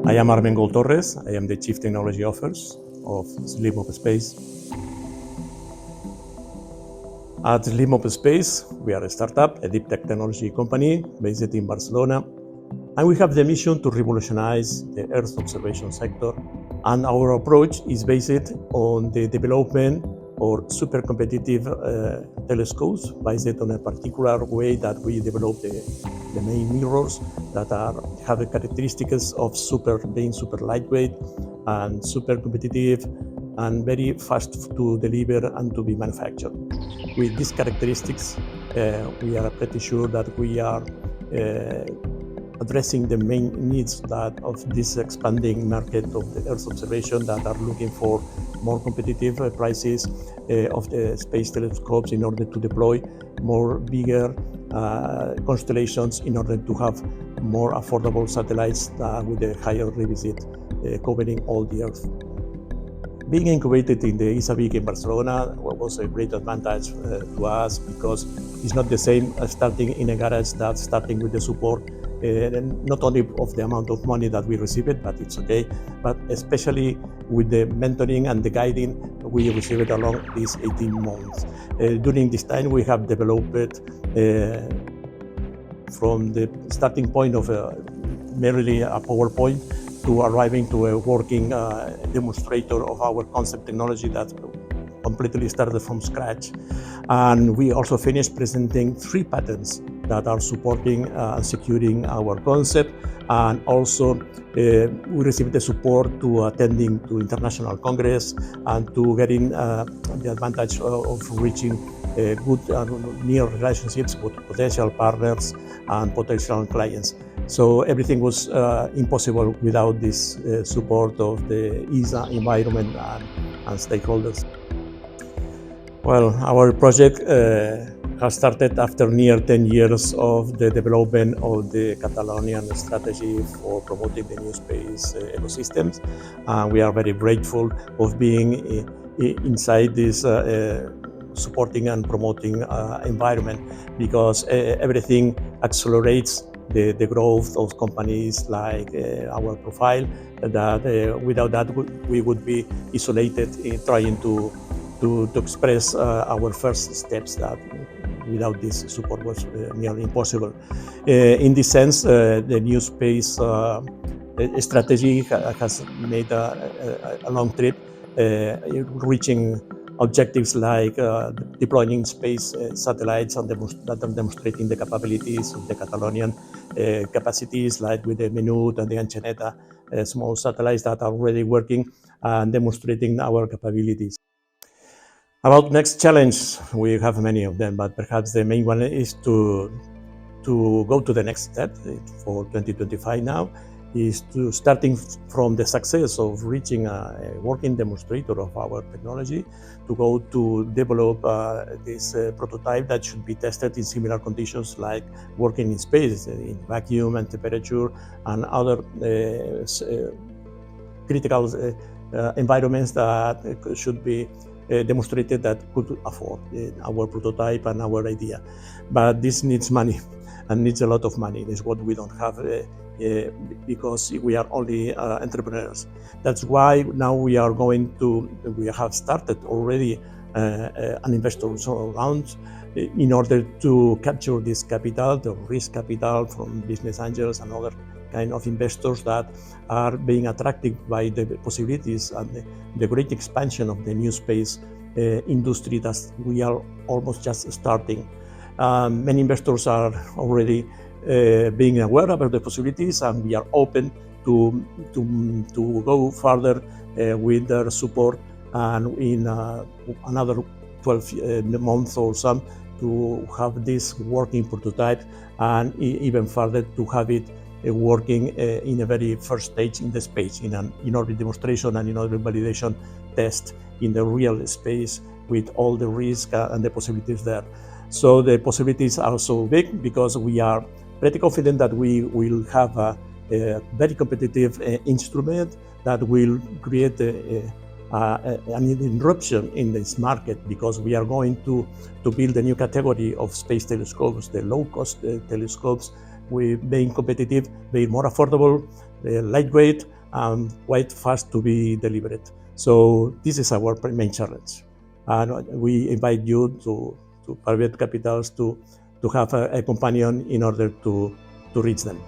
I am Armengol Torres. I am the Chief Technology Officer of SLIMOP Space. At SLIMOP Space, we are a startup, a deep tech technology company based in Barcelona, and we have the mission to revolutionize the Earth observation sector. And our approach is based on the development of super competitive telescopes based on a particular way that we develop the main mirrors that have the characteristics of being super lightweight and super competitive and very fast to deliver and to be manufactured. With these characteristics, we are pretty sure that we are addressing the main needs of this expanding market of the Earth observation that are looking for more competitive prices of the space telescopes in order to deploy more bigger constellations in order to have more affordable satellites with a higher revisit covering all the Earth. Being incubated in the Esta in Barcelona was a great advantage to us because it's not the same starting in a garage that starting with the support, not only of the amount of money that we received, but it's okay, but especially with the mentoring and the guiding we received along these 18 months. During this time, we have developed from the starting point of merely a PowerPoint to arriving to a working demonstrator of our concept technology that completely started from scratch. And we also finished presenting 3 patents that are supporting and securing our concept. And also we received the support to attending to international congress and to getting the advantage of reaching good near relationships with potential partners and potential clients. So everything was impossible without this support of the ESA environment and stakeholders. Well, our project has started after near 10 years of the development of the Catalonian strategy for promoting the new space ecosystems. We are very grateful of being inside this supporting and promoting environment because everything accelerates the growth of companies like our profile, that without that we would be isolated in trying to express our first steps that without this support was nearly impossible. In this sense, the new space strategy has made a long trip, reaching objectives like deploying space satellites that are demonstrating the capabilities of the Catalonian capacities, like with the Minute and the Anxeneta small satellites that are already working and demonstrating our capabilities. About next challenge, we have many of them, but perhaps the main one is to go to the next step for 2025 now, is to starting from the success of reaching a working demonstrator of our technology, to go to develop this prototype that should be tested in similar conditions like working in space, in vacuum and temperature and other critical environments that should be demonstrated that could afford our prototype and our idea. But this needs money and needs a lot of money. This is what we don't have because we are only entrepreneurs. That's why now we have started already an investor round in order to capture this capital, the risk capital from business angels and other kind of investors that are being attracted by the possibilities and the great expansion of the new space industry that we are almost just starting. Many investors are already being aware about the possibilities, and we are open to go further with their support, and in another 12 months or so to have this working prototype, and even further to have it working in a very first stage in the space, in an in-orbit demonstration and in-orbit validation test in the real space with all the risk and the possibilities there. So the possibilities are so big because we are pretty confident that we will have a very competitive instrument that will create an interruption in this market, because we are going to build a new category of space telescopes, the low-cost telescopes, with being competitive, being more affordable, lightweight, quite fast to be delivered. So this is our main challenge. And we invite you to private capitals to have a companion in order to reach them.